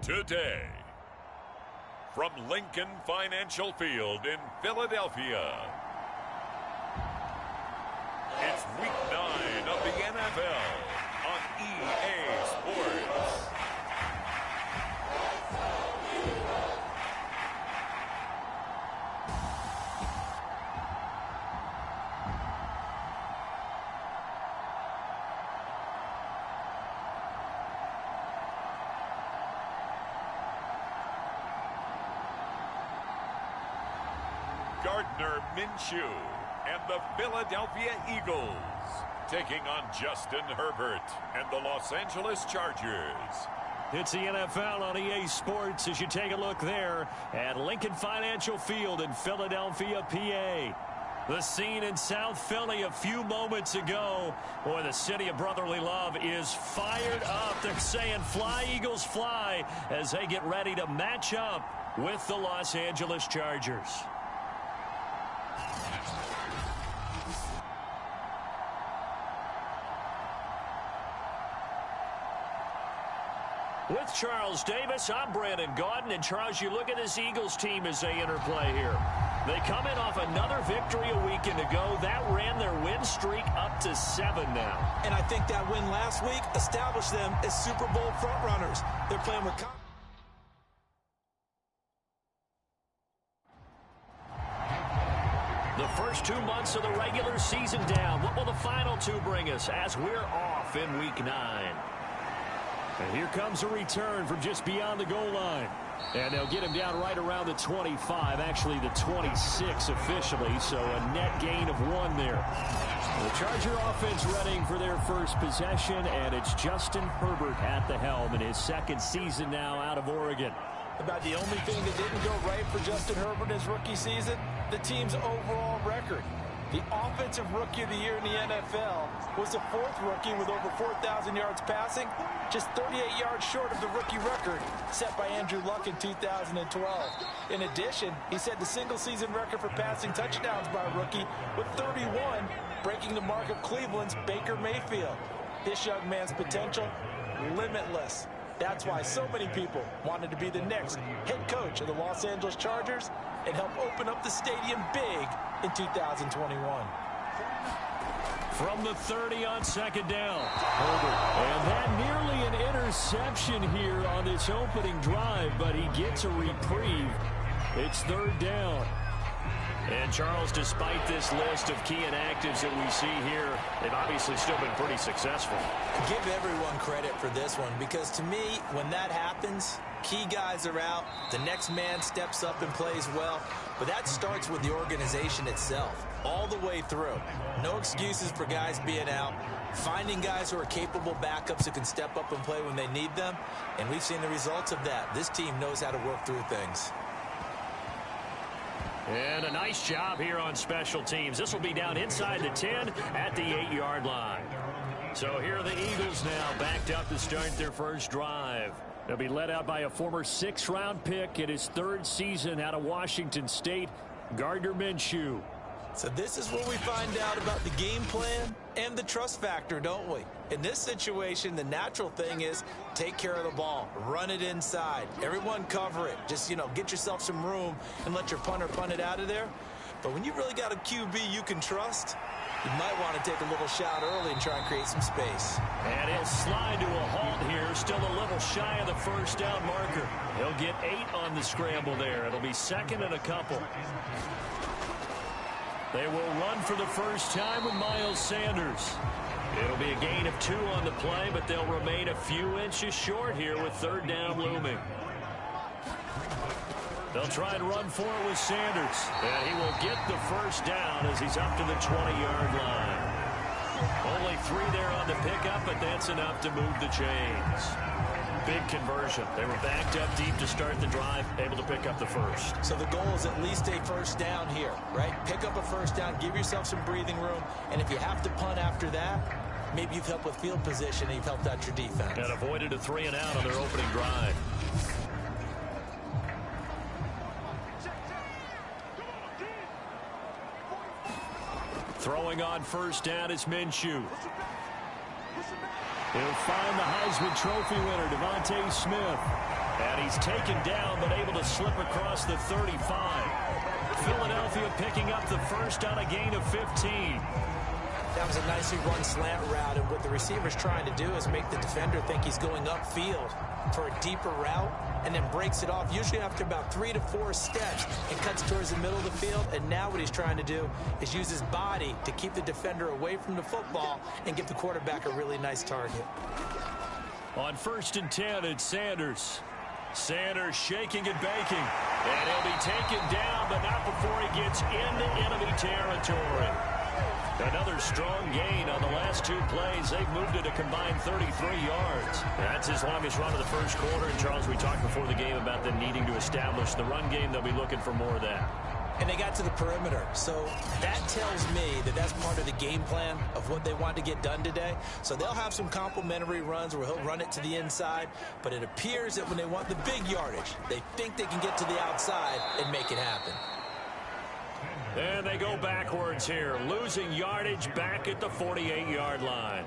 Today, from Lincoln Financial Field in Philadelphia, it's Week 9 of the MFL on EA Sports. Gardner Minshew and the Philadelphia Eagles taking on Justin Herbert and the Los Angeles Chargers. It's the NFL on EA Sports as you take a look there at Lincoln Financial Field in Philadelphia, PA. The scene in South Philly a few moments ago. Boy, the city of brotherly love is fired up. They're saying, "Fly, Eagles, fly," as they get ready to match up with the Los Angeles Chargers. With Charles Davis, I'm Brandon Gaudin. And Charles, you look at this Eagles team as they interplay here. They come in off another victory a weekend ago. That ran their win streak up to 7 now. And I think that win last week established them as Super Bowl frontrunners. They're playing with the first 2 months of the regular season down. What will the final 2 bring us as we're off in Week 9? And here comes a return from just beyond the goal line. And they'll get him down right around the 25, actually the 26 officially, so a net gain of 1 there. The Charger offense readying for their first possession, and it's Justin Herbert at the helm in his second season now out of Oregon. About the only thing that didn't go right for Justin Herbert in his rookie season, the team's overall record. The Offensive Rookie of the Year in the NFL was the 4th rookie with over 4,000 yards passing, just 38 yards short of the rookie record set by Andrew Luck in 2012. In addition, he set the single-season record for passing touchdowns by a rookie with 31, breaking the mark of Cleveland's Baker Mayfield. This young man's potential, limitless. That's why so many people wanted to be the next head coach of the Los Angeles Chargers and help open up the stadium big in 2021. From the 30 on second down. And that nearly an interception here on this opening drive, but he gets a reprieve. It's 3rd down. And Charles, despite this list of key inactives that we see here, they've obviously still been pretty successful. Give everyone credit for this one, because to me, when that happens, key guys are out, the next man steps up and plays well, but that starts with the organization itself, all the way through. No excuses for guys being out, finding guys who are capable backups who can step up and play when they need them, and we've seen the results of that. This team knows how to work through things. And a nice job here on special teams. This will be down inside the 10 at the 8-yard line. So here are the Eagles now backed up to start their first drive. They'll be led out by a former 6th-round pick in his 3rd season out of Washington State, Gardner Minshew. So this is where we find out about the game plan and the trust factor, don't we? In this situation, the natural thing is take care of the ball, run it inside, everyone cover it. Just, get yourself some room and let your punter punt it out of there. But when you really got a QB you can trust, you might want to take a little shot early and try and create some space. And he'll slide to a halt here, still a little shy of the first down marker. He'll get 8 on the scramble there. It'll be 2nd and a couple. They will run for the first time with Miles Sanders. It'll be a gain of 2 on the play, but they'll remain a few inches short here with 3rd down looming. They'll try and run for it with Sanders, and he will get the first down as he's up to the 20-yard line. Only 3 there on the pickup, but that's enough to move the chains. Big conversion. They were backed up deep to start the drive, able to pick up the first. So the goal is at least a first down here, right? Pick up a first down, give yourself some breathing room, and if you have to punt after that, maybe you've helped with field position and you've helped out your defense. And avoided a 3 and out on their opening drive. Throwing on first down is Minshew. He'll find the Heisman Trophy winner, Devontae Smith. And he's taken down, but able to slip across the 35. Philadelphia picking up the first on a gain of 15. That was a nicely run slant route, and what the receiver's trying to do is make the defender think he's going upfield for a deeper route, and then breaks it off, usually after about 3 to 4 steps, and cuts towards the middle of the field. And now what he's trying to do is use his body to keep the defender away from the football and give the quarterback a really nice target. On 1st and 10, it's Sanders. Sanders shaking and baking. And he'll be taken down, but not before he gets into enemy territory. Another strong gain on the last 2 plays. They've moved it a combined 33 yards. That's his longest run of the first quarter. And, Charles, we talked before the game about them needing to establish the run game. They'll be looking for more of that. And they got to the perimeter. So that tells me that that's part of the game plan of what they want to get done today. So they'll have some complementary runs where he'll run it to the inside. But it appears that when they want the big yardage, they think they can get to the outside and make it happen. And they go backwards here, losing yardage back at the 48-yard line.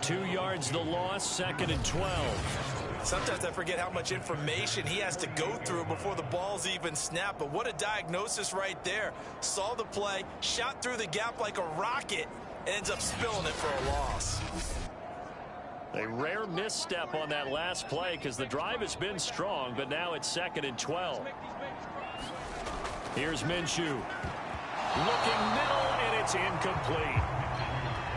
2 yards the loss, 2nd and 12. Sometimes I forget how much information he has to go through before the ball's even snapped. But what a diagnosis right there. Saw the play, shot through the gap like a rocket, ends up spilling it for a loss. A rare misstep on that last play because the drive has been strong, but now it's 2nd and 12. Here's Minshew. Looking middle, and it's incomplete.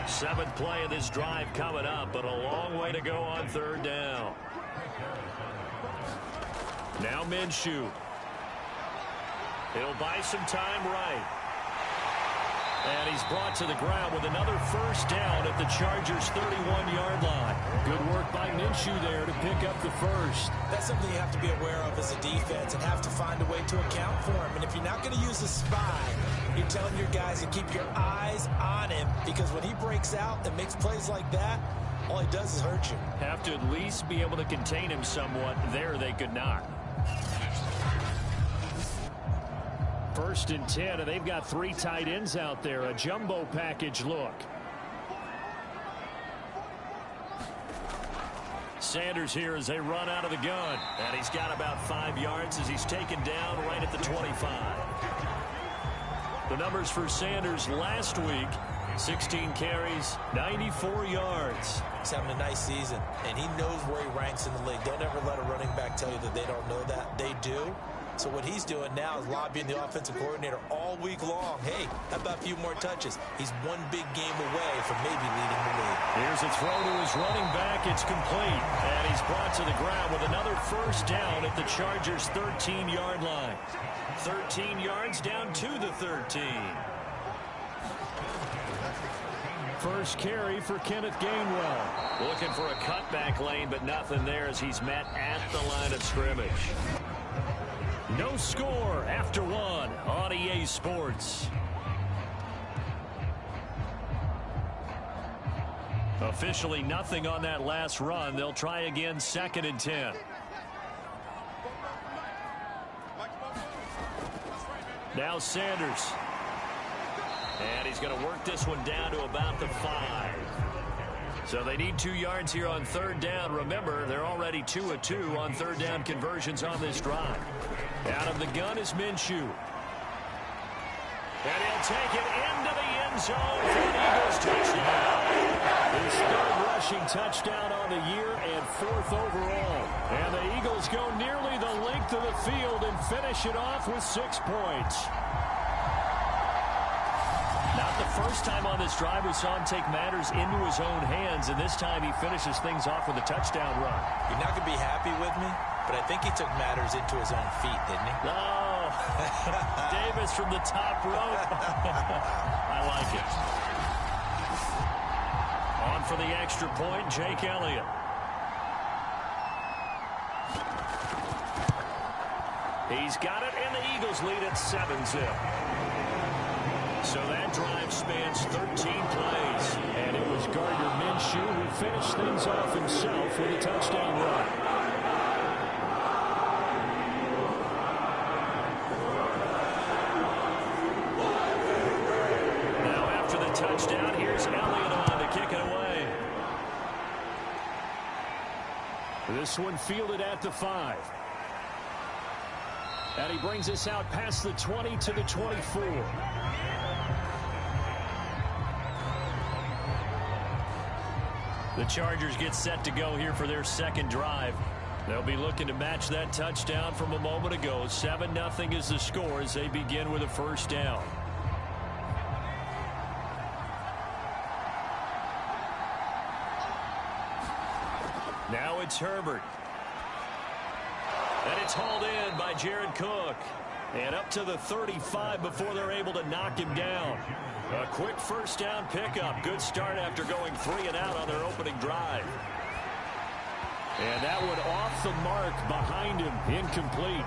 7th play of this drive coming up, but a long way to go on 3rd down. Now Minshew. He'll buy some time right. And he's brought to the ground with another 1st down at the Chargers' 31-yard line. Good work by Minshew there to pick up the 1st. That's something you have to be aware of as a defense and have to find a way to account for him. And if you're not going to use a spy, you're telling your guys to keep your eyes on him, because when he breaks out and makes plays like that, all he does is hurt you. Have to at least be able to contain him somewhat. There they could not. 1st and 10, and they've got 3 tight ends out there. A jumbo package look. Sanders here as they run out of the gun. And he's got about 5 yards as he's taken down right at the 25. The numbers for Sanders last week: 16 carries, 94 yards. He's having a nice season, and he knows where he ranks in the league. Don't ever let a running back tell you that they don't know that. They do. So what he's doing now is lobbying the offensive coordinator all week long. Hey, how about a few more touches? He's one big game away from maybe leading the league. Here's a throw to his running back. It's complete. And he's brought to the ground with another 1st down at the Chargers' 13-yard line. 13 yards down to the 13. First carry for Kenneth Gainwell. Looking for a cutback lane, but nothing there as he's met at the line of scrimmage. No score after 1 on EA Sports. Officially nothing on that last run. They'll try again, 2nd and 10. Now Sanders. And he's going to work this one down to about the 5. So they need 2 yards here on 3rd down. Remember, they're already 2 of 2 on 3rd down conversions on this drive. Out of the gun is Minshew. And he'll take it into the end zone for an Eagles touchdown. His 3rd rushing touchdown on the year and 4th overall. And the Eagles go nearly the length of the field and finish it off with 6 points. Not the first time on this drive we saw him take matters into his own hands, and this time he finishes things off with a touchdown run. You're not going to be happy with me, but I think he took matters into his own feet, didn't he? Oh, Davis from the top rope. I like it. On for the extra point, Jake Elliott. He's got it, and the Eagles lead at 7-zip. So that drive spans 13 plays, and it was Gardner Minshew who finished things off himself with a touchdown run. Now after the touchdown, here's Elliott on to kick it away. This one fielded at the 5. And he brings us out past the 20 to the 24. The Chargers get set to go here for their second drive. They'll be looking to match that touchdown from a moment ago. 7-0 is the score as they begin with a first down. Now it's Herbert. And it's hauled in by Jared Cook. And up to the 35 before they're able to knock him down. A quick first down pickup. Good start after going 3 and out on their opening drive. And that one off the mark behind him. Incomplete.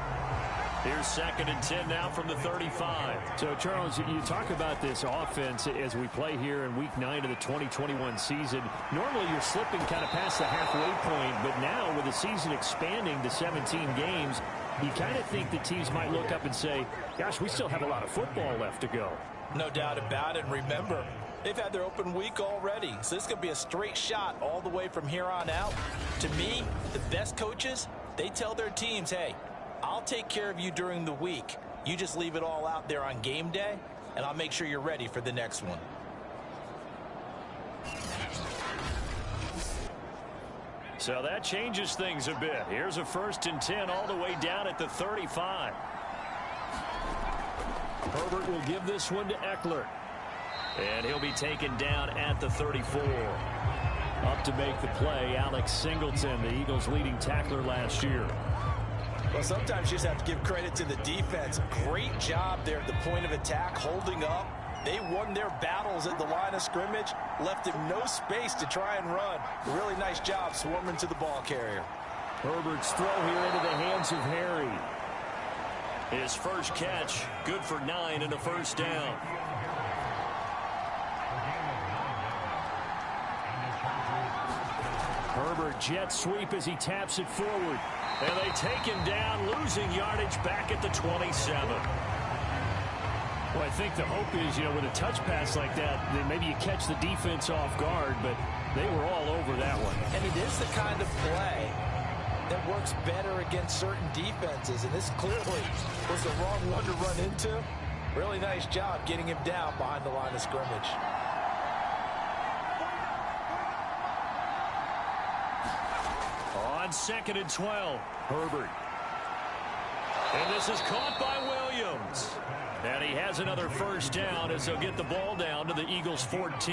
Here's 2nd and 10 now from the 35. So, Charles, you talk about this offense as we play here in Week 9 of the 2021 season. Normally, you're slipping kind of past the halfway point, but now with the season expanding to 17 games, you kind of think the teams might look up and say, gosh, we still have a lot of football left to go. No doubt about it. And remember, they've had their open week already, so this is going to be a straight shot all the way from here on out. To me, the best coaches, they tell their teams, hey, I'll take care of you during the week. You just leave it all out there on game day, and I'll make sure you're ready for the next one. So that changes things a bit. Here's a 1st and 10 all the way down at the 35. Herbert will give this one to Eckler. And he'll be taken down at the 34. Up to make the play, Alex Singleton, the Eagles' leading tackler last year. Well, sometimes you just have to give credit to the defense. Great job there at the point of attack, holding up. They won their battles at the line of scrimmage, left him no space to try and run. A really nice job swarming to the ball carrier. Herbert's throw here into the hands of Harry. His first catch, good for 9 and a first down. Herbert jet sweep as he taps it forward. And they take him down, losing yardage back at the 27. Well, I think the hope is, with a touch pass like that, then maybe you catch the defense off guard, but they were all over that one. And it is the kind of play that works better against certain defenses, and this clearly was the wrong one to run into. Really nice job getting him down behind the line of scrimmage. On 2nd and 12, Herbert. And this is caught by Williams. And he has another first down as they'll get the ball down to the Eagles' 14.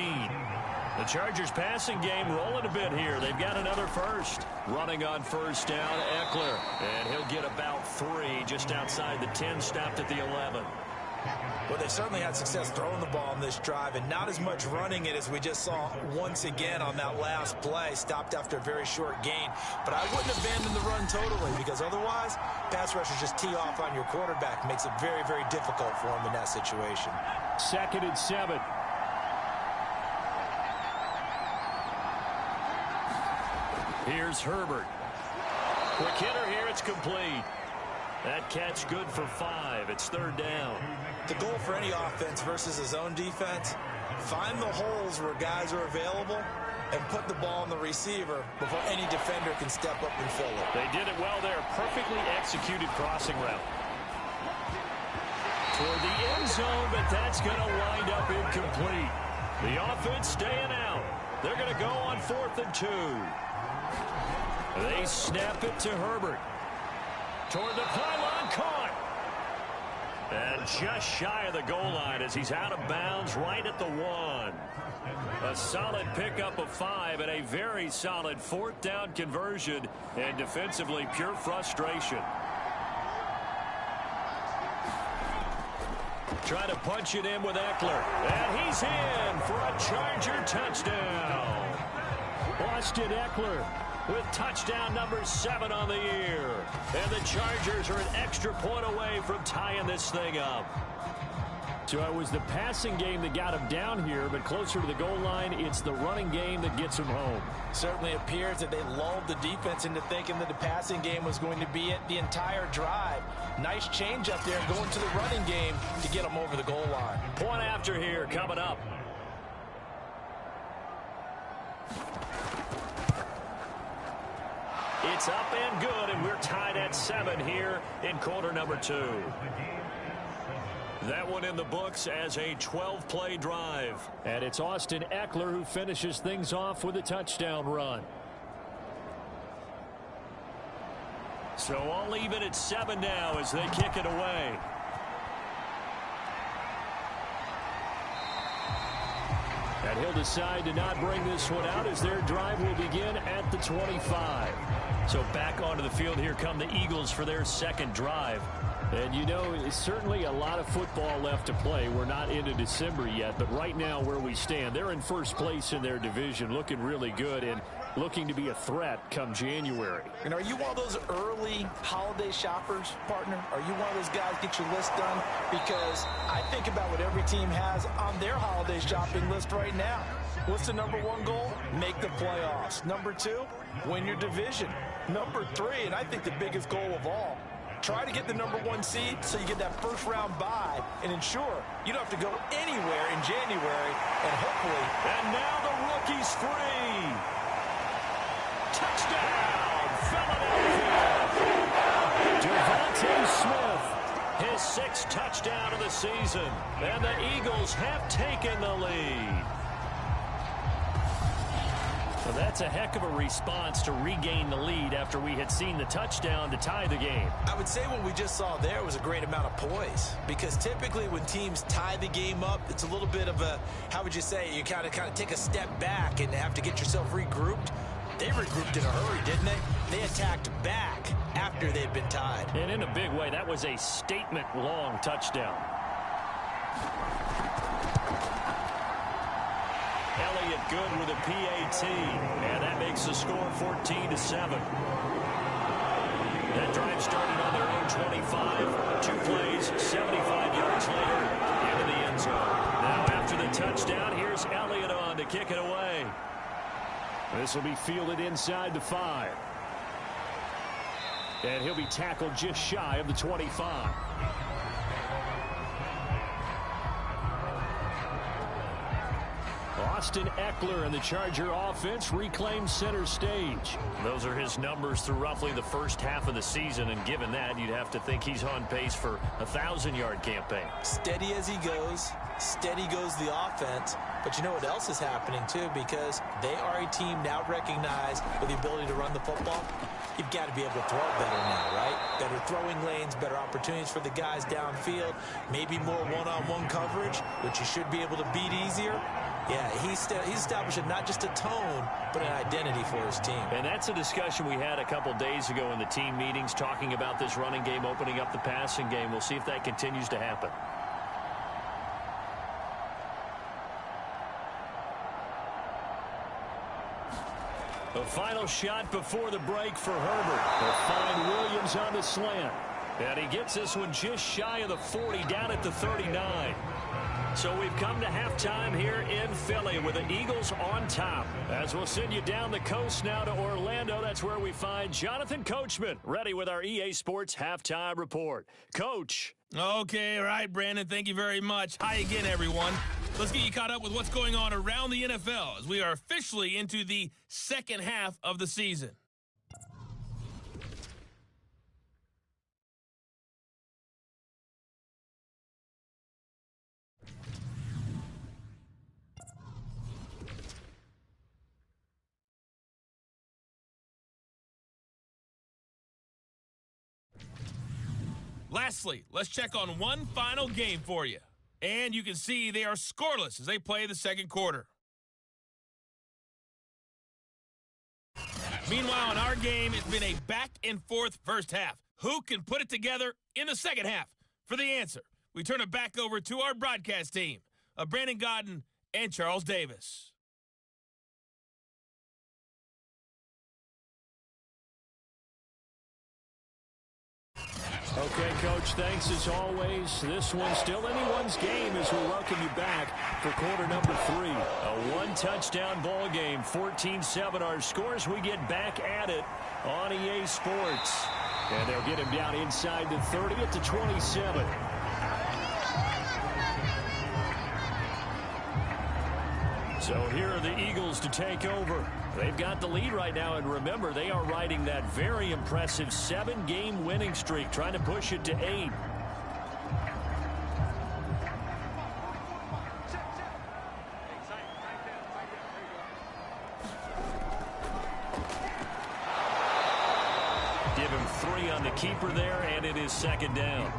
The Chargers passing game rolling a bit here. They've got another first. Running on first down, Eckler. And he'll get about 3 just outside the 10, stopped at the 11. Well, they certainly had success throwing the ball in this drive, and not as much running it as we just saw once again on that last play. Stopped after a very short gain. But I wouldn't abandon the run totally, because otherwise, pass rushers just tee off on your quarterback. Makes it very, very difficult for him in that situation. 2nd and 7. Here's Herbert. Quick hitter here, it's complete. That catch good for 5. It's 3rd down. The goal for any offense versus a zone defense, find the holes where guys are available and put the ball on the receiver before any defender can step up and fill it. They did it well there. Perfectly executed crossing route. Toward the end zone, but that's going to wind up incomplete. The offense staying out. They're going to go on 4th and 2. They snap it to Herbert. Toward the pylon, caught. And just shy of the goal line as he's out of bounds right at the 1. A solid pickup of 5 and a very solid 4th down conversion, and defensively pure frustration. Trying to punch it in with Eckler. And he's in for a Charger touchdown. Austin Eckler with touchdown number 7 on the year. And the Chargers are an extra point away from tying this thing up. So it was the passing game that got him down here, but closer to the goal line, it's the running game that gets him home. Certainly appears that they lulled the defense into thinking that the passing game was going to be it the entire drive. Nice change up there going to the running game to get them over the goal line. Point after here coming up. It's up and good, and we're tied at 7 here in quarter number 2. That one in the books as a 12-play drive. And it's Austin Eckler who finishes things off with a touchdown run. So all even at 7 now as they kick it away. And he'll decide to not bring this one out as their drive will begin at the 25. So back onto the field, here come the Eagles for their second drive. And you know, it's certainly a lot of football left to play. We're not into December yet, but right now where we stand, they're in first place in their division, looking really good and looking to be a threat come January. And are you one of those early holiday shoppers, partner? Are you one of those guys get your list done? Because I think about what every team has on their holiday shopping list right now. What's the number 1 goal? Make the playoffs. Number 2, win your division. Number 3, and I think the biggest goal of all, try to get the number 1 seed so you get that first-round bye and ensure you don't have to go anywhere in January and hopefully. And now the rookie's free. Touchdown, Philadelphia. Devontae Smith. His 6th touchdown of the season. And the Eagles have taken the lead. Well, that's a heck of a response to regain the lead after we had seen the touchdown to tie the game. I would say what we just saw there was a great amount of poise, because typically when teams tie the game up, it's a little bit of a, how would you say, you kind of take a step back and have to get yourself regrouped. They regrouped in a hurry, didn't they? They attacked back after they'd been tied. And in a big way, that was a statement-long touchdown. Elliott good with a PAT, and that makes the score 14-7. That drive started on their own 25. 2 plays, 75 yards later, into the end zone. Now after the touchdown, here's Elliott on to kick it away. This will be fielded inside the 5. And he'll be tackled just shy of the 25. Austin Eckler and the Charger offense reclaims center stage. Those are his numbers through roughly the first half of the season, and given that, you'd have to think he's on pace for a 1,000-yard campaign. Steady as he goes, steady goes the offense. But you know what else is happening, too, because they are a team now recognized with the ability to run the football. You've got to be able to throw it better now, right? Better throwing lanes, better opportunities for the guys downfield, maybe more one-on-one coverage, which you should be able to beat easier. Yeah, he's establishing not just a tone, but an identity for his team. And that's a discussion we had a couple days ago in the team meetings, talking about this running game opening up the passing game. We'll see if that continues to happen. The final shot before the break for Herbert. They'll find Williams on the slant. And he gets this one just shy of the 40, down at the 39. So we've come to halftime here in Philly with the Eagles on top. As we'll send you down the coast now to Orlando, that's where we find Jonathan Coachman, ready with our EA Sports Halftime Report. Coach. Okay, all right, Brandon, thank you very much. Hi again, everyone. Let's get you caught up with what's going on around the NFL as we are officially into the second half of the season. Lastly, let's check on one final game for you. And you can see they are scoreless as they play the second quarter. Meanwhile, in our game, it's been a back-and-forth first half. Who can put it together in the second half? For the answer, we turn it back over to our broadcast team of Brandon Godden and Charles Davis. Okay, Coach, thanks as always. This one's still anyone's game as we welcome you back for quarter number 3. A one-touchdown ball game, 14-7 our scores. We get back at it on EA Sports. And they'll get him down inside the 30 at the 27. So here are the Eagles to take over. They've got the lead right now, and remember, they are riding that very impressive 7-game winning streak, trying to push it to 8. Give him 3 on the keeper there, and it is second down.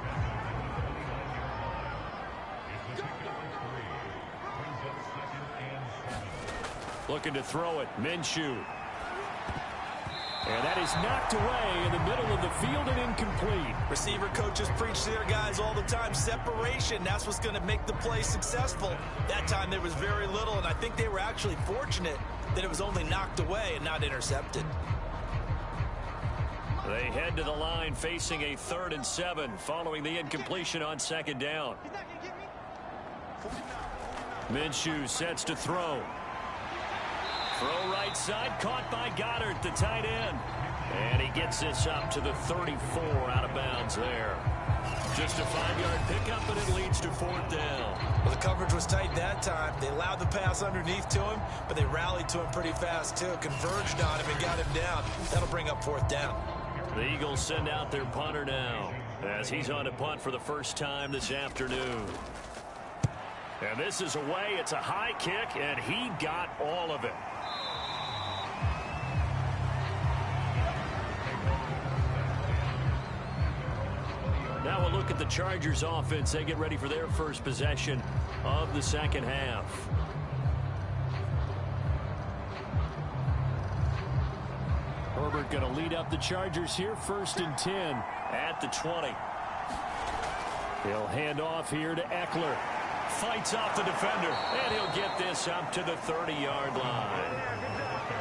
Looking to throw it, Minshew. And that is knocked away in the middle of the field and incomplete. Receiver coaches preach to their guys all the time. Separation, that's what's going to make the play successful. That time there was very little, and I think they were actually fortunate that it was only knocked away and not intercepted. They head to the line facing a 3rd and 7 following the incompletion on second down. Minshew sets to throw. Throw right side, caught by Goddard, the tight end. And he gets this up to the 34 out of bounds there. Just a 5-yard pickup, and it leads to 4th down. Well, the coverage was tight that time. They allowed the pass underneath to him, but they rallied to him pretty fast, too. Converged on him and got him down. That'll bring up 4th down. The Eagles send out their punter now, as he's on to punt for the first time this afternoon. And this is away. It's a high kick, and he got all of it. Now we'll look at the Chargers offense. They get ready for their first possession of the second half. Herbert going to lead up the Chargers here, 1st and 10 at the 20. He'll hand off here to Eckler. Fights off the defender, and he'll get this up to the 30-yard line.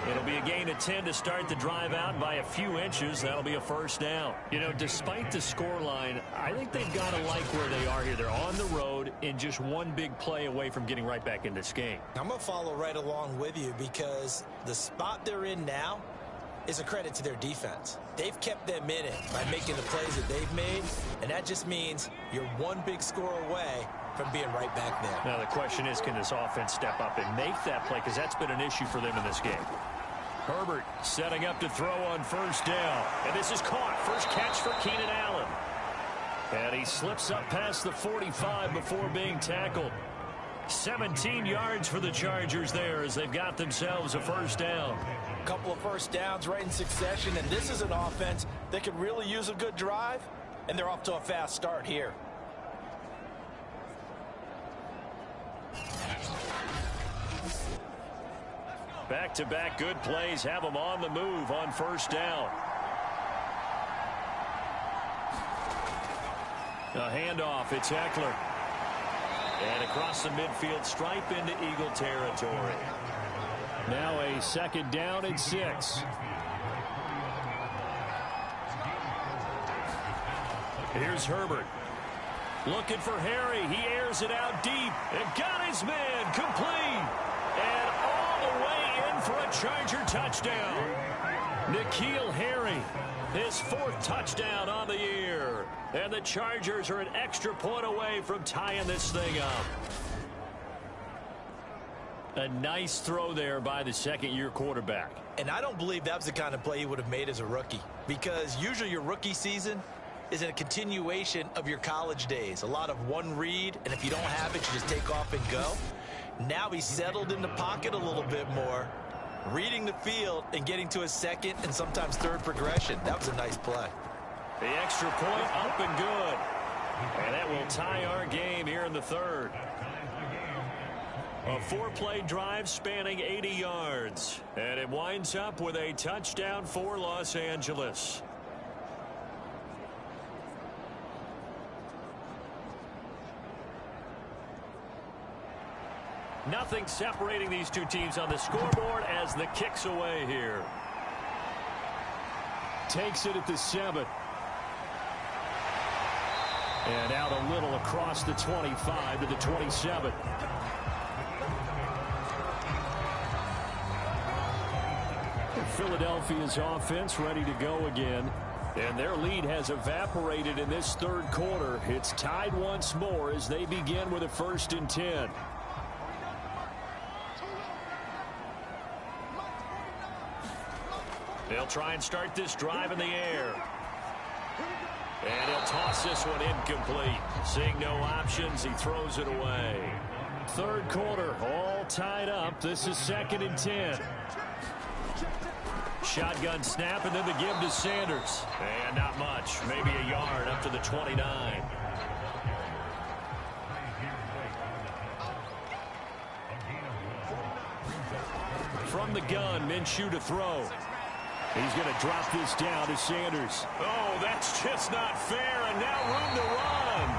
It'll be a gain of 10 to start the drive out by a few inches. That'll be a 1st down. You know, despite the scoreline, I think they've got to like where they are here. They're on the road and just one big play away from getting right back in this game. I'm going to follow right along with you because the spot they're in now is a credit to their defense. They've kept them in it by making the plays that they've made, and that just means you're one big score away from being right back there. Now the question is, can this offense step up and make that play, because that's been an issue for them in this game. Herbert setting up to throw on 1st down, and this is caught. First catch for Keenan Allen, and he slips up past the 45 before being tackled. 17 yards for the Chargers there as they've got themselves a 1st down. A couple of 1st downs right in succession, and this is an offense that could really use a good drive, and they're off to a fast start here. Back-to-back good plays have them on the move on 1st down. A handoff, it's Eckler. And across the midfield stripe into Eagle territory. Now a 2nd down and 6. Here's Herbert. Looking for Harry. He airs it out deep. And got his man complete. And all the way in for a Charger touchdown. N'Keal Harry, his 4th touchdown on the year. And the Chargers are an extra point away from tying this thing up. A nice throw there by the 2nd-year quarterback. And I don't believe that was the kind of play he would have made as a rookie, because usually your rookie season is a continuation of your college days. A lot of one read, and if you don't have it, you just take off and go. Now he's settled in the pocket a little bit more, reading the field and getting to his 2nd and sometimes 3rd progression. That was a nice play. The extra point up and good. And that will tie our game here in the 3rd. A 4-play drive spanning 80 yards. And it winds up with a touchdown for Los Angeles. Nothing separating these two teams on the scoreboard as the kick's away here. Takes it at the 7. And out a little across the 25 to the 27. Philadelphia's offense ready to go again. And their lead has evaporated in this 3rd quarter. It's tied once more as they begin with a 1st and 10. They'll try and start this drive in the air. And he'll toss this one incomplete. Seeing no options, he throws it away. Third quarter, all tied up. This is 2nd and 10. Shotgun snap, and then the give to Sanders. And not much, maybe a yard up to the 29. From the gun, Minshew to throw. He's going to drop this down to Sanders. Oh, that's just not fair, and now room to run.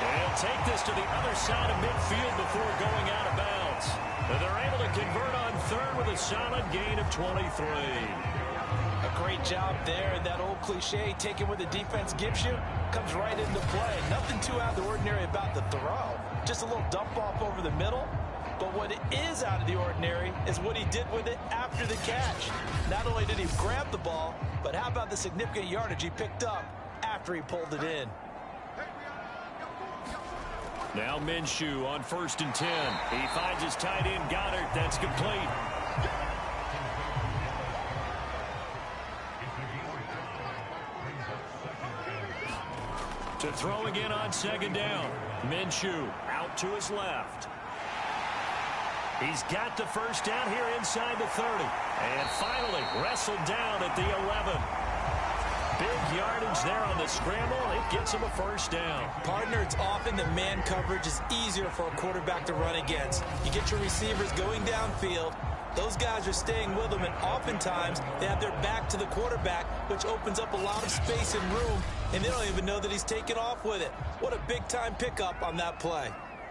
And he'll take this to the other side of midfield before going out of bounds. And they're able to convert on third with a solid gain of 23. A great job there, and that old cliche, taking what the defense gives you, comes right into play. Nothing too out of the ordinary about the throw. Just a little dump off over the middle. But what is out of the ordinary is what he did with it after the catch. Not only did he grab the ball, but how about the significant yardage he picked up after he pulled it in. Now Minshew on 1st and 10. He finds his tight end, Goddard. That's complete. To throw again on 2nd down. Minshew out to his left. He's got the first down here inside the 30. And finally wrestled down at the 11. Big yardage there on the scramble. It gets him a first down. Partner, it's often the man coverage is easier for a quarterback to run against. You get your receivers going downfield. Those guys are staying with them, and oftentimes they have their back to the quarterback, which opens up a lot of space and room, and they don't even know that he's taken off with it. What a big-time pickup on that play.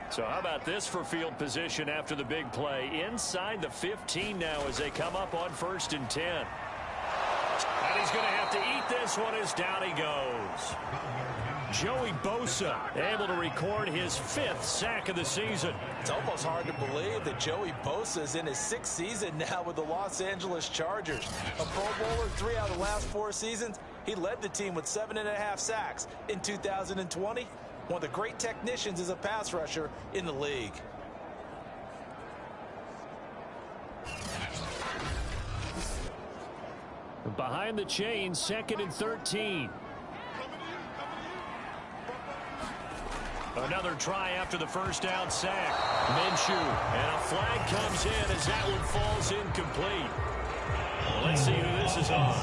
So how about this for field position after the big play? Inside the 15 now as they come up on 1st and 10. And he's going to have to eat this one as down he goes. Joey Bosa able to record his 5th sack of the season. It's almost hard to believe that Joey Bosa is in his 6th season now with the Los Angeles Chargers. A Pro Bowler 3 out of the last 4 seasons. He led the team with 7.5 sacks in 2020. One of the great technicians as a pass rusher in the league. Behind the chain, 2nd and 13. Another try after the first down sack. Minshew, and a flag comes in as that one falls incomplete. Well, let's see who this is on.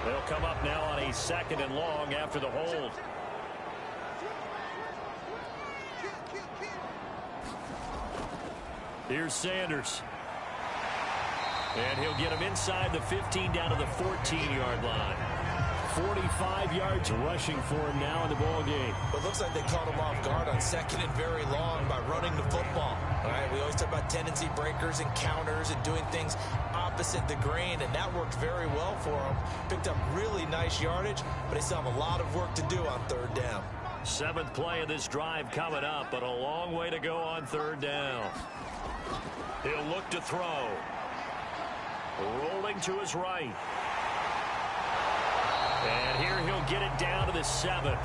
They'll come up now on a 2nd and long after the hold. Here's Sanders. And he'll get him inside the 15 down to the 14-yard line. 45 yards rushing for him now in the ball game. But it looks like they caught him off guard on 2nd and very long by running the football. All right, we always talk about tendency breakers and counters and doing things opposite the grain, and that worked very well for him. Picked up really nice yardage, but they still have a lot of work to do on 3rd down. 7th play of this drive coming up, but a long way to go on 3rd down. He'll look to throw. Rolling to his right. And here he'll get it down to the 7.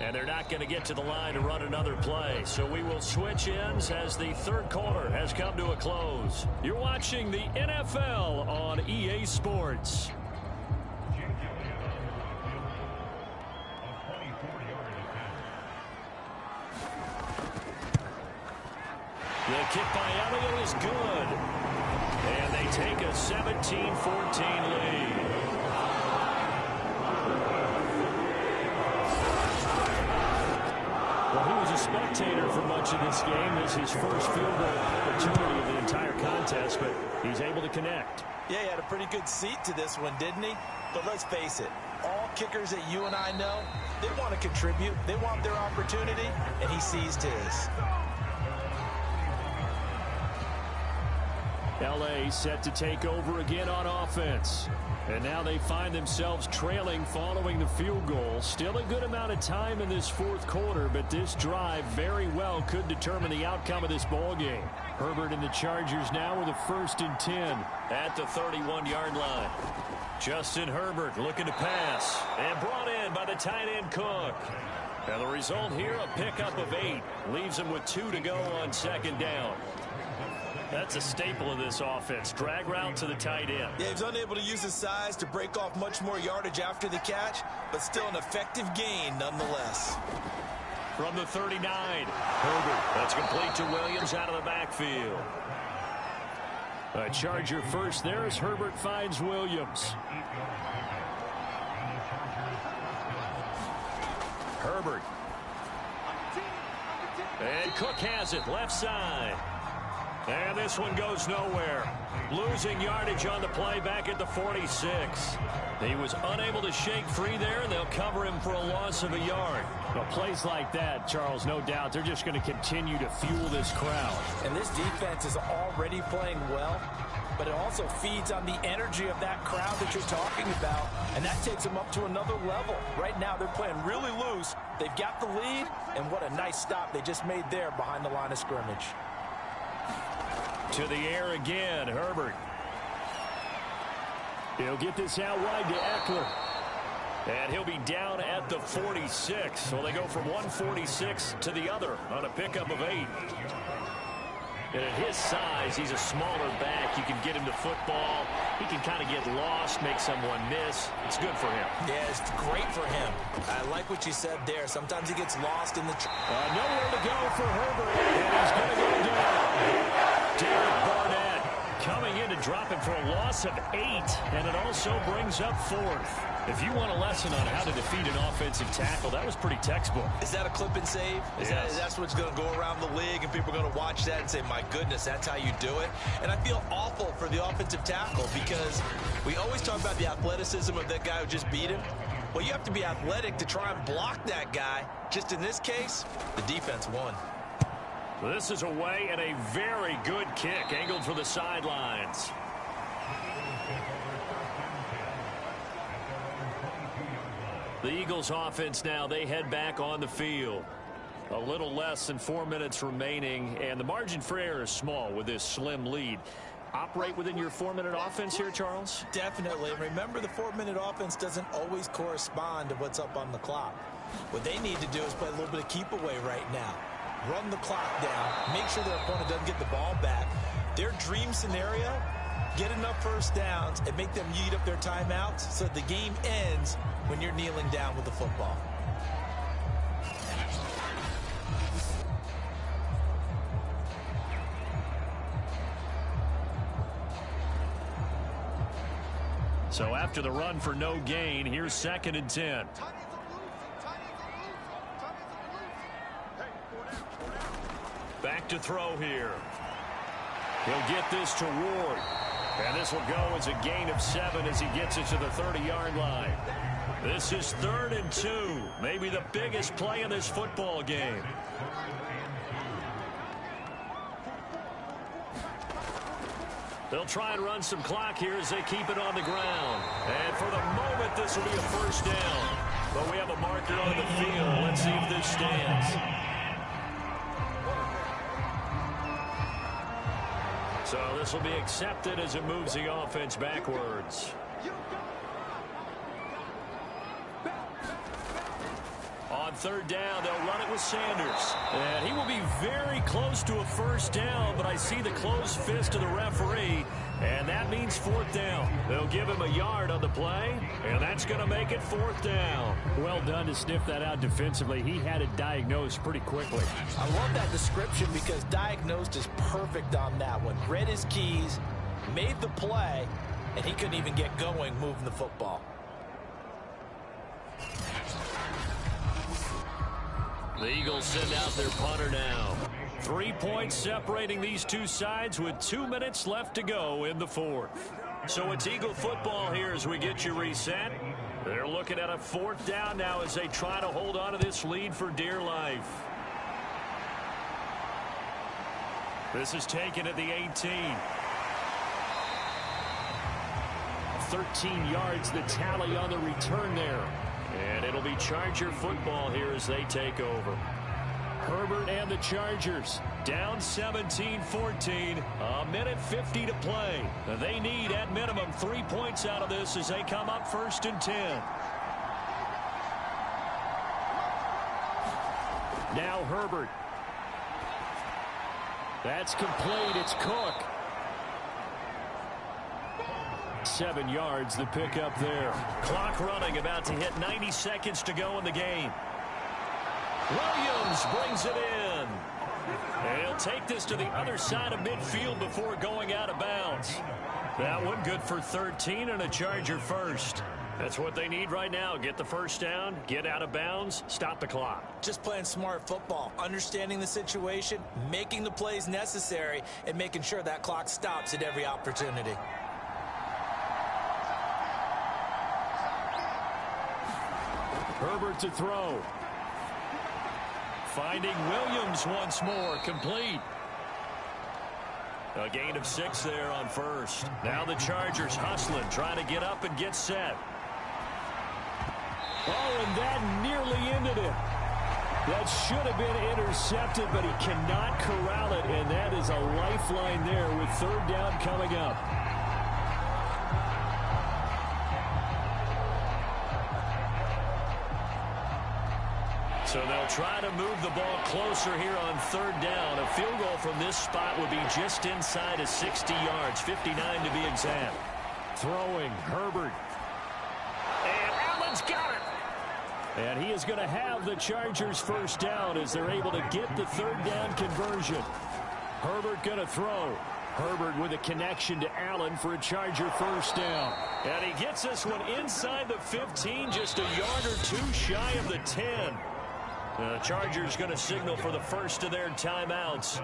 And they're not going to get to the line to run another play. So we will switch ends as the 3rd quarter has come to a close. You're watching the NFL on EA Sports. The kick by Elliott is good. And they take a 17-14 lead. Well, he was a spectator for much of this game. This is his first field goal opportunity of the entire contest, but he's able to connect. Yeah, he had a pretty good seat to this one, didn't he? But let's face it, all kickers that you and I know, they want to contribute. They want their opportunity, and he seized his. L.A. set to take over again on offense. And now they find themselves trailing following the field goal. Still a good amount of time in this fourth quarter, but this drive very well could determine the outcome of this ball game. Herbert and the Chargers now with a 1st and 10 at the 31-yard line. Justin Herbert looking to pass and brought in by the tight end Cook. And the result here, a pickup of 8. Leaves him with 2 to go on 2nd down. That's a staple of this offense. Drag route to the tight end. Yeah, he's unable to use his size to break off much more yardage after the catch, but still an effective gain nonetheless. From the 39, Herbert. That's complete to Williams out of the backfield. A Charger first there as Herbert finds Williams. Herbert. And Cook has it left side. And this one goes nowhere. Losing yardage on the play back at the 46. He was unable to shake free there, and they'll cover him for a loss of a yard. Well, plays like that, Charles, no doubt, they're just going to continue to fuel this crowd. And this defense is already playing well, but it also feeds on the energy of that crowd that you're talking about, and that takes them up to another level. Right now, they're playing really loose. They've got the lead, and what a nice stop they just made there behind the line of scrimmage. To the air again, Herbert. He'll get this out wide to Eckler. And he'll be down at the 46. So they go from 146 to the other on a pickup of 8. And at his size, he's a smaller back. You can get him to football. He can kind of get lost, make someone miss. It's good for him. Yeah, it's great for him. I like what you said there. Sometimes he gets lost in the... nowhere to go for Herbert. And he's going to go down. Derek Barnett coming in to drop him for a loss of 8. And it also brings up 4th. If you want a lesson on how to defeat an offensive tackle, that was pretty textbook. Is that a clip and save? Yes. That's what's going to go around the league, and people are going to watch that and say, my goodness, that's how you do it. And I feel awful for the offensive tackle because we always talk about the athleticism of that guy who just beat him. Well, you have to be athletic to try and block that guy. Just in this case, the defense won. This is away and a very good kick angled for the sidelines. The Eagles offense now, they head back on the field. A little less than 4 minutes remaining, and the margin for error is small with this slim lead. Operate within your 4-minute offense here, Charles? Definitely. Remember, the 4-minute offense doesn't always correspond to what's up on the clock. What they need to do is play a little bit of keep away right now. Run the clock down. Make sure their opponent doesn't get the ball back. Their dream scenario, get enough first downs and make them eat up their timeouts so the game ends when you're kneeling down with the football. So after the run for no gain, here's 2nd and 10. Back to throw here. He'll get this to Ward. And this will go as a gain of 7 as he gets it to the 30-yard line. This is 3rd and 2. Maybe the biggest play in this football game. They'll try and run some clock here as they keep it on the ground. And for the moment, this will be a first down. But we have a marker on the field. Let's see if this stands. So this will be accepted as it moves the offense backwards. On 3rd down, they'll run it with Sanders. And he will be very close to a first down, but I see the closed fist of the referee, and that means 4th down. They'll give him a yard on the play, and that's going to make it 4th down. Well done to sniff that out defensively. He had it diagnosed pretty quickly. I love that description because diagnosed is perfect on that one. Read his keys, made the play, and he couldn't even get going moving the football. The Eagles send out their punter now. 3 points separating these two sides with 2 minutes left to go in the 4th. So it's Eagle football here as we get you reset. They're looking at a 4th down now as they try to hold on to this lead for dear life. This is taken at the 18. 13 yards, the tally on the return there. And it'll be Charger football here as they take over. Herbert and the Chargers down 17-14. A minute 50 to play. They need at minimum 3 points out of this as they come up 1st and 10. Now Herbert. That's complete. It's Cook. 7 yards, the pickup there. Clock running, about to hit 90 seconds to go in the game. Williams brings it in. And he'll take this to the other side of midfield before going out of bounds. That one good for 13 and a Charger first. That's what they need right now. Get the first down, get out of bounds, stop the clock. Just playing smart football, understanding the situation, making the plays necessary, and making sure that clock stops at every opportunity. Herbert to throw. Finding Williams once more, complete. A gain of 6 there on first. Now the Chargers hustling, trying to get up and get set. Oh, and that nearly ended it. That should have been intercepted, but he cannot corral it, and that is a lifeline there with 3rd down coming up. So they'll try to move the ball closer here on 3rd down. A field goal from this spot would be just inside of 60 yards, 59 to be exact. Throwing, Herbert. And Allen's got it. And he is going to have the Chargers first down as they're able to get the 3rd down conversion. Herbert going to throw. Herbert with a connection to Allen for a Charger first down. And he gets this one inside the 15, just a yard or 2 shy of the 10. The Chargers going to signal for the first of their timeouts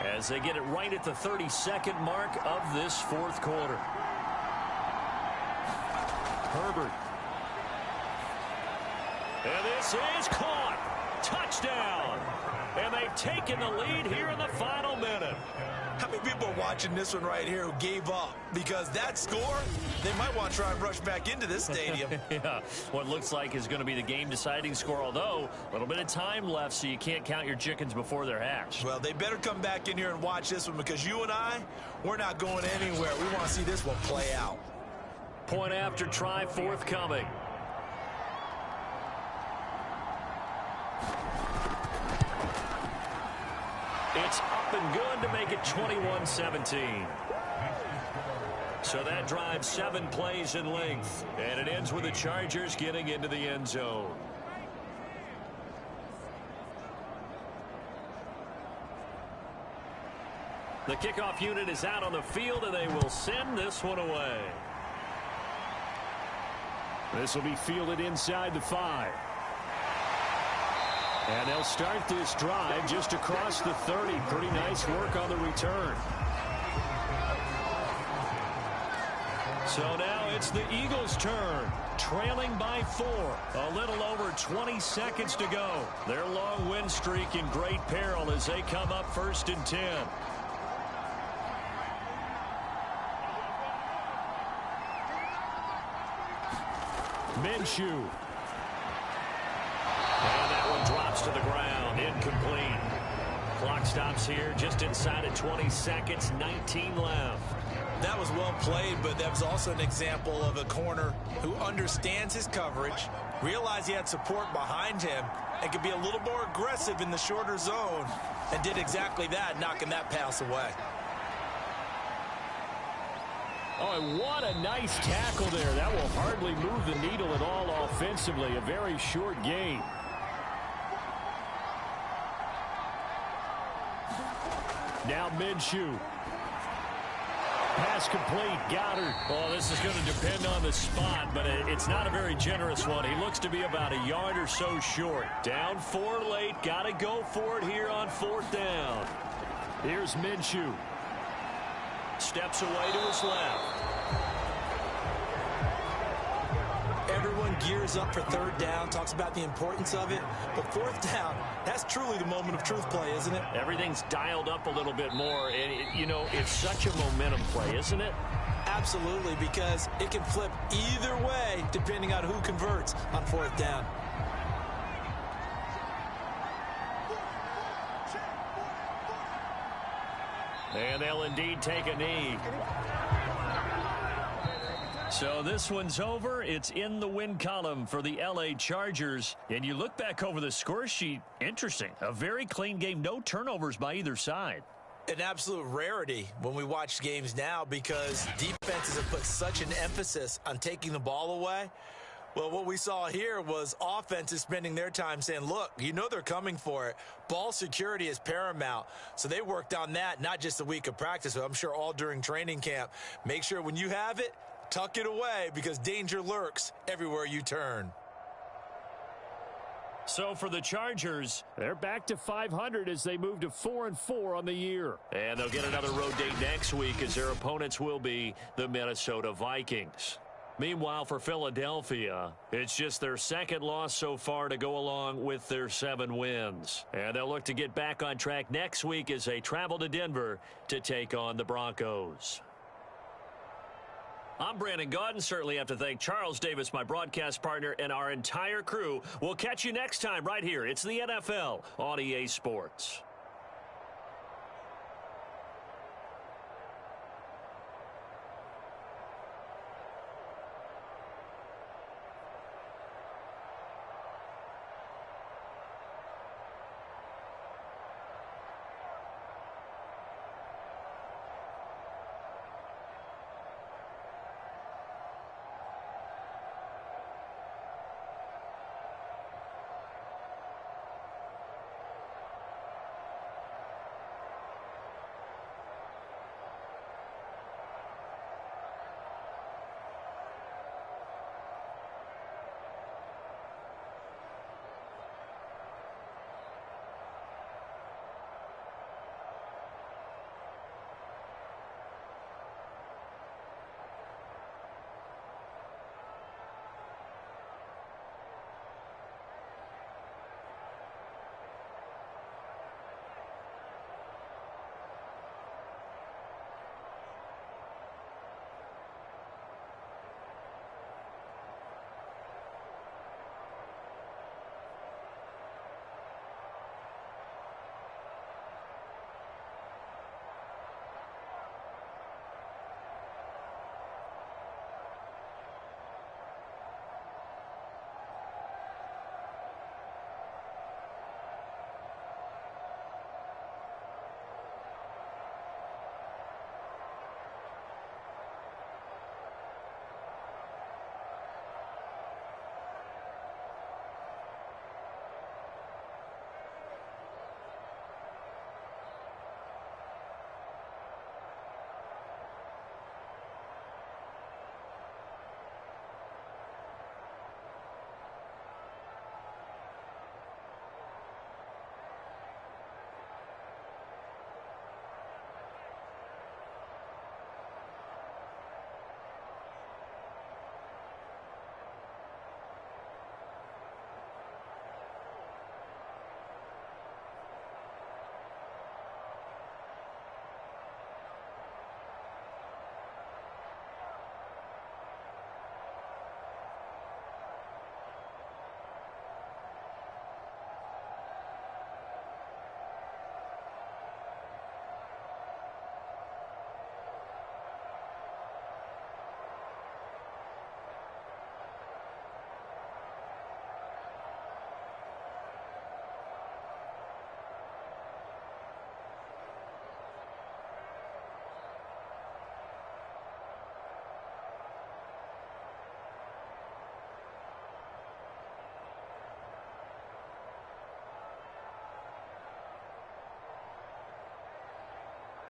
as they get it right at the 32nd mark of this 4th quarter. Herbert. And this is caught. Touchdown. And they've taken the lead here in the final minute. How many people are watching this one right here who gave up? Because that score, they might want to try and rush back into this stadium. Yeah, what looks like is going to be the game-deciding score, although a little bit of time left, so you can't count your chickens before they're hatched. Well, they better come back in here and watch this one because you and I, we're not going anywhere. We want to see this one play out. Point after try forthcoming. It's up and good to make it 21-17. So that drives 7 plays in length. And it ends with the Chargers getting into the end zone. The kickoff unit is out on the field, and they will send this one away. This will be fielded inside the 5. And they'll start this drive just across the 30. Pretty nice work on the return. So now it's the Eagles' turn, trailing by 4. A little over 20 seconds to go. Their long win streak in great peril as they come up 1st and 10. Minshew. And that one drops to the ground, incomplete. Clock stops here just inside of 20 seconds, 19 left. That was well played, but that was also an example of a corner who understands his coverage, realized he had support behind him, and could be a little more aggressive in the shorter zone, and did exactly that, knocking that pass away. Oh, and what a nice tackle there. That will hardly move the needle at all offensively. A very short game. Now Minshew. Pass complete. Goddard. Well, this is going to depend on the spot, but it's not a very generous one. He looks to be about a yard or so short. Down 4 late. Got to go for it here on 4th down. Here's Minshew. Steps away to his left. Everyone gears up for 3rd down, talks about the importance of it. But 4th down, that's truly the moment of truth play, isn't it? Everything's dialed up a little bit more. And, you know, it's such a momentum play, isn't it? Absolutely, because it can flip either way depending on who converts on fourth down. And they'll indeed take a knee. So this one's over. It's in the win column for the L.A. Chargers. And you look back over the score sheet, interesting. A very clean game, no turnovers by either side. An absolute rarity when we watch games now because defenses have put such an emphasis on taking the ball away. Well, what we saw here was offenses spending their time saying, look, you know they're coming for it. Ball security is paramount. So they worked on that, not just a week of practice, but I'm sure all during training camp. Make sure when you have it, tuck it away because danger lurks everywhere you turn. So for the Chargers, They're back to 500 as they move to 4-4 on the year. and they'll get another road date next week as their opponents will be the Minnesota Vikings. Meanwhile, for Philadelphia, it's just their second loss so far to go along with their 7 wins. And they'll look to get back on track next week as they travel to Denver to take on the Broncos. I'm Brandon Gaudin. Certainly have to thank Charles Davis, my broadcast partner, and our entire crew. We'll catch you next time right here. It's the NFL on EA Sports.